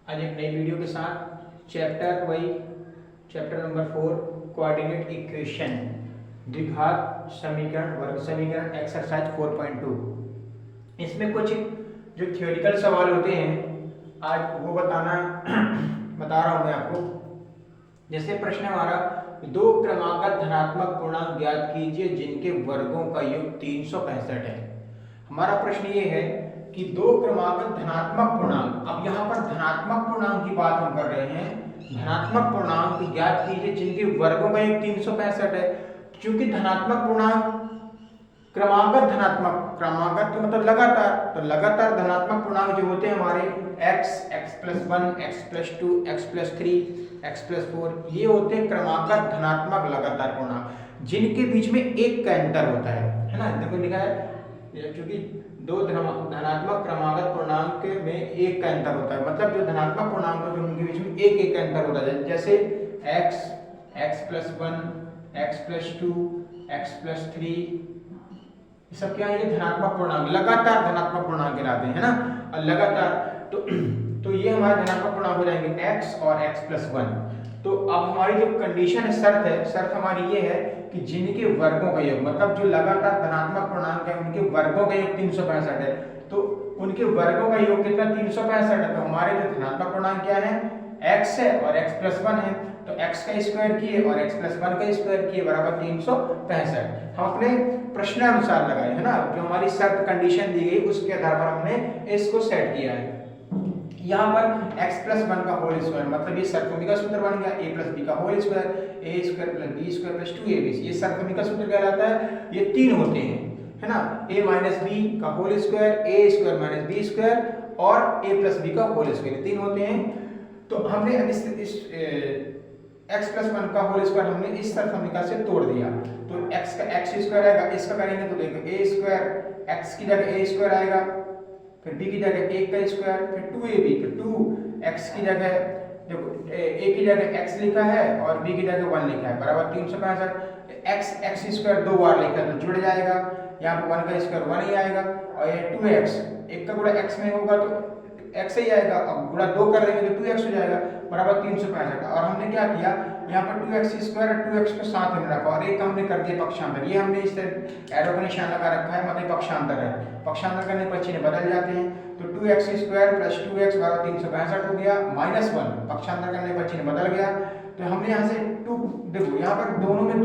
आज एक नई वीडियो के साथ चैप्टर नंबर 4 कोऑर्डिनेट इक्वेशन द्विघात समीकरण वर्ग समीकरण एक्सरसाइज 4.2। इसमें कुछ जो थ्योरेटिकल सवाल होते हैं आज वो बता रहा हूँ मैं आपको। जैसे प्रश्न हमारा दो क्रमागत धनात्मक पूर्णांक ज्ञात कीजिए जिनके वर्गों का योग 365 है। हमारा प्रश्न ये है कि दो क्रमागत धनात्मक पूर्णांक, अब यहाँ पर धनात्मक पूर्णांक की बात हम कर रहे हैं, धनात्मक पूर्णांक ज्ञात कीजिए जिनके वर्गों का योग 365 है। क्योंकि धनात्मक पूर्णांक क्रमागत तो मतलब लगातार, तो लगातार धनात्मक पूर्णांक जो होते हैं हमारे x+1 x+2 x+3 x+4 ये होते हैं क्रमागत धनात्मक लगातार पूर्णांक जिनके बीच में एक का अंतर होता है ना। देखो लिखा है क्योंकि दो धनात्मक क्रमागत पूर्णांक में एक का अंतर होता है, मतलब जो धनात्मक पूर्णांक है उनके बीच में एक का अंतर होता है। जैसे x+1 x+2 x+3 ये सब क्या है, ये धनात्मक पूर्णांक लगातार धनात्मक पूर्णांक कहलाते हैं ना। और लगातार तो ये हमारे धनात्मक पूर्णांक हो जाएंगे x और x+1। तो अब हमारी जो कंडीशन है, शर्त हमारी ये है कि जिनके वर्गों का योग, मतलब जो लगातार धनात्मक पूर्णांक है उनके वर्गों का योग 365 है। तो उनके वर्गों का योग कितना 365 है। तो हमारे जो धनात्मक पूर्णांक क्या है, x है और x+1 है। तो x का स्क्वायर किए और x+1 का स्क्वायर किए बराबर 365। हम अपने प्रश्नानुसार लगाए है ना, जो हमारी शर्त कंडीशन दी गई उसके आधार पर हमने इसको सेट किया है। यहाँ पर x+1 का होल स्क्वायर, मतलब ये सरफमी का सूत्र बन गया a+b का whole square a² + b² + 2ab। ये सरफमी का सूत्र कहलाता है। ये तीन होते हैं है ना, a - b का होल स्क्वायर a² - b² और a+b का होल स्क्वायर, तीन होते हैं। तो हमने अब इस x+1 का होल स्क्वायर हमने इस सरफमिका से तोड़ दिया। तो x का x² आएगा, इसका करेंगे तो देखो a² x की जगह a² आएगा, फिर b की जगह 1 का स्क्वायर, फिर 2ab, फिर 2x की जगह देखो a की जगह x लिखा है और b की जगह 1 लिखा है बराबर 365। x² दो बार लिखा है तो जुड़ जाएगा, यहाँ पर 1 का स्क्वायर 1 ही आएगा और ये 2x, एक का गुणा x में होगा तो x ही आएगा, अब गुणा 2 कर देंगे तो 2x हो जाएगा बराबर 365। और हमने क्या किया, यहाँ पर 2x² और 2x को साथ में रखा और एक हमने कर दिया पक्षांतर। ये हमने इस एरो का निशान लगा रखा है, मतलब पक्षांतर है। पक्षांतर करने पर चिन्ह बदल जाते हैं। तो 2x² + 2x बराबर 365 हो गया, -1 पक्षांतर करने पर चिन्ह बदल गया। तो हमने यहाँ से 2 देखो, यहाँ पर दोनों में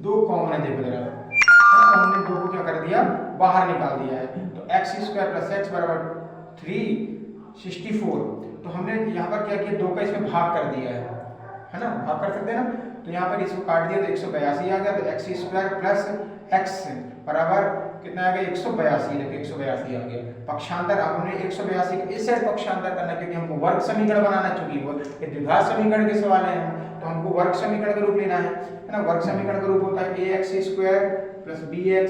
दो कॉमन है, देखो जरा, तो हमने 2 को क्या कर दिया, बाहर निकाल दिया है। तो x² + x बराबर 364। तो हमने यहाँ पर क्या किया, 2 का इसमें भाग कर दिया है ना, भाग कर सकते हैं ना। तो यहाँ पर इसको काट दिया तो 182 आ गया। तो x² + x बराबर कितना आ गया, 182। देखो 182 आ गया पक्षांतर। अब हमने 182 का इस साइड पक्षांतर करना, क्योंकि हमको वर्ग समीकरण बनाना, चूंकि वो द्विघात समीकरण के सवाल है तो हमको वर्ग समीकरण का रूप लेना है ना। वर्ग समीकरण का रूप होता है ax² + bx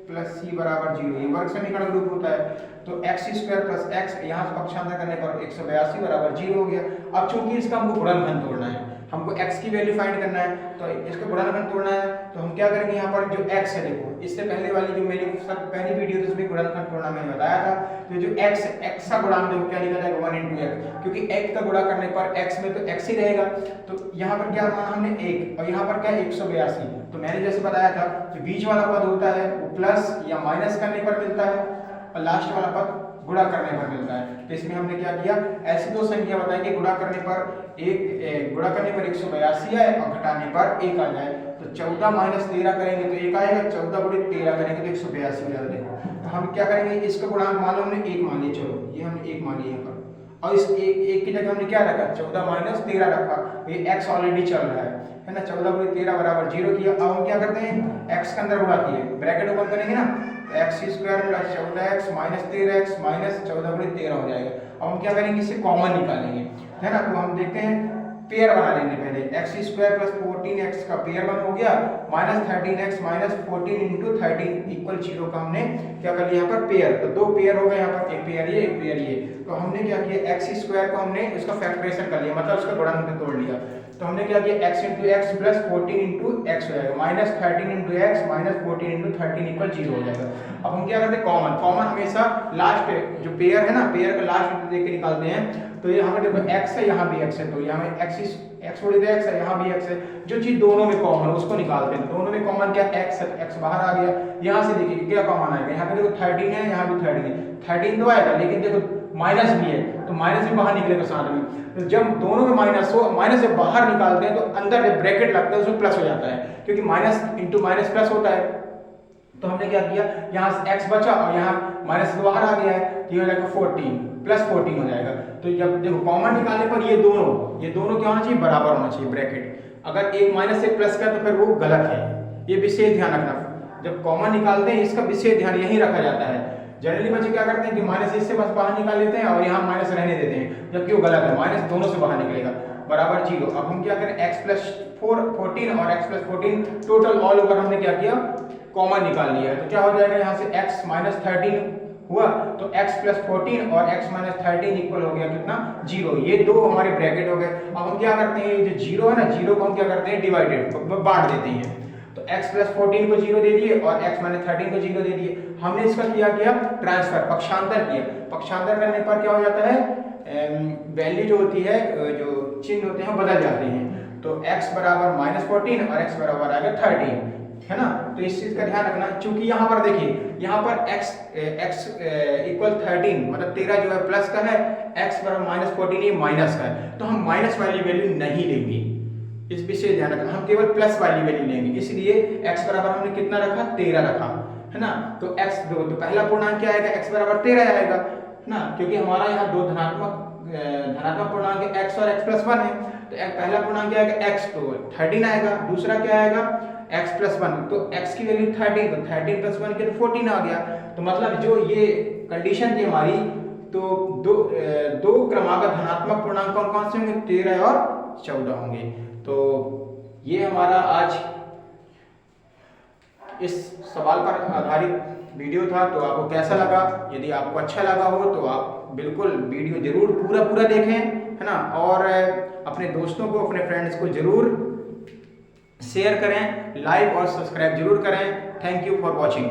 + c बराबर 0। ये वर्ग समीकरण का रूप होता है। तो x² + x यहाँ से पक्षांतर करने पर 182 बराबर 0 हो गया। अब चूंकि इसका हमको गुणनखंड तोड़ना है, हमको x की वैल्यू फाइंड करना है, तो इसका गुणनखंड तोड़ना है। तो हम क्या करेंगे, यहाँ पर जो x है, देखो इससे पहले वाली जो मेरी पहली वीडियो थी उसमें गुणनखंड तोड़ना मैंने बताया था। तो जो x का गुणांक देखो क्या लिखा जाएगा, 1 × x, क्योंकि x का गुणा करने पर x में तो x ही रहेगा। तो यहाँ पर क्या माना हमने 1 और यहाँ पर क्या 182। तो मैंने जैसे बताया था जो बीच वाला पद होता है वो प्लस या माइनस करने पर मिलता है और लास्ट वाला पद गुणा करने पर मिलता है। तो इसमें हमने क्या किया, ऐसी दो संख्या बताई कि गुणा करने पर 182 आए और घटाने पर 1 आ जाए। तो 14 - 13 करेंगे तो 1 आएगा, 14 × 13 करेंगे तो 182 हो जाएगा। देखो तो हम क्या करेंगे, इसका गुणांक मान लो हमने 1 मान लिया, चलो ये हमने 1 मान लिया यहाँ पर, और इस 1 की जगह हमने क्या रखा, 14 - 13 रखा। ये x ऑलरेडी चल रहा है ना। 14 × 13 बराबर 0 किया। अब हम क्या करते हैं, x के अंदर गुणा किए, ब्रैकेट ओपन करेंगे ना, x² + 14x - 13x - 14 × 13 हो जाएगा। अब हम क्या करेंगे, इसे कॉमन निकालेंगे है ना। तो हम देखते हैं, पेयर बना लेंगे पहले। x² + 14x का पेयर बन हो गया, -13x - 14 × 13 = 0 का हमने क्या कर लिया यहाँ पर पेयर। तो दो पेयर हो गए यहाँ पर, एक पेयर ये एक पेयर ये। तो हमने क्या किया, x² को हमने उसका फैक्टराइजेशन कर लिया, मतलब उसका गुणनखंड तोड़ लिया। तो हमने क्या किया, x into x plus 14 into x हो जाएगा, minus 13 into x minus 14 into 13 equal 0 हो जाएगा। अब हम क्या करते हैं, कॉमन हमेशा लास्ट जो पेयर है ना, पेयर का लास्ट देख के निकालते हैं। तो यहाँ पे देखो x है, यहाँ भी x है, तो यहाँ में x छोड़ देते x है, यहाँ भी x है, जो चीज दोनों में कॉमन है उसको निकालते हैं। दोनों में कॉमन क्या, x है, x बाहर आ गया। यहाँ से देखिए क्या कॉमन आएगा, यहाँ पे देखो 13 है, यहाँ भी 13 है, 13 तो आएगा, लेकिन देखो माइनस भी है, तो माइनस भी बाहर निकलेगा साथ में। तो जब दोनों में माइनस हो, माइनस से बाहर निकालते हैं तो अंदर जब ब्रैकेट लगता है उसमें प्लस हो जाता है, क्योंकि माइनस इंटू माइनस प्लस होता है। तो हमने क्या किया, यहाँ से x बचा और यहाँ माइनस से बाहर आ गया है, तो ये हो जाएगा 14 प्लस 14 हो जाएगा। तो जब देखो कॉमन निकालने पर ये दोनों क्या होना चाहिए, बराबर होना चाहिए ब्रैकेट। अगर एक माइनस से प्लस का तो फिर वो गलत है, ये विशेष ध्यान रखना। जब कॉमन निकालते हैं इसका विशेष ध्यान यही रखा जाता है। जनरली बच्चे क्या करते हैं कि माइनस इससे बस बाहर निकाल लेते हैं और यहाँ माइनस रहने देते हैं, जबकि वो गलत है, माइनस दोनों से बाहर निकलेगा, बराबर 0। अब हम क्या करें, x प्लस 14 और x plus 14 total all over हमने क्या किया, कॉमन निकाल लिया है। तो क्या हो जाएगा, यहाँ से x माइनस 13 हुआ, तो x प्लस 14 और x माइनस 13 इक्वल हो गया कितना, 0। ये दो हमारे ब्रैकेट हो गए। अब हम क्या करते हैं, ये जो 0 है ना, 0 को हम क्या करते हैं, डिवाइडेड बांट देते हैं। तो x प्लस 14 को 0 दे दिए और x माइनस 13 को 0 दे दिए। हमने इसका किया ट्रांसफर, पक्षांतर किया। पक्षांतर करने पर क्या हो जाता है, वैल्यू जो होती है, जो चिन्ह होते हैं बदल जाते हैं। तो x बराबर माइनस 14 और x बराबर आ गया 13, है ना। तो इस चीज का ध्यान रखना, क्योंकि यहाँ पर देखिए, यहाँ पर x इक्वल 13 मतलब 13 जो है प्लस का है, x बराबर माइनस 14 ये माइनस का है, तो हम माइनस वाली वैल्यू नहीं लेंगे, इस विषय ध्यान रखना, हम केवल प्लस वाली वैल्यू लेंगे। इसलिए x बराबर हमने कितना रखा, 13 रखा, है ना। तो x तो पहला पूर्णांक क्या आएगा, x बराबर 13 आएगा, है ना, क्योंकि हमारा यहाँ दो धनात्मक पूर्णांक x और x प्लस 1 है। तो पहला पूर्णांक क्या आएगा, x, तो 13 आएगा। दूसरा क्या आएगा, x प्लस 1, तो x की वैल्यू 13, तो 13 प्लस 1 के तो 14 आ गया। तो मतलब जो ये कंडीशन थी हमारी, तो दो क्रमागत धनात्मक पूर्णांक कौन कौन से होंगे, 13 और 14 होंगे। तो ये हमारा आज इस सवाल पर आधारित वीडियो था। तो आपको कैसा लगा, यदि आपको अच्छा लगा हो तो आप बिल्कुल वीडियो जरूर पूरा देखें, है ना, और अपने दोस्तों को, अपने फ्रेंड्स को जरूर शेयर करें, लाइक और सब्सक्राइब जरूर करें। Thank you for watching.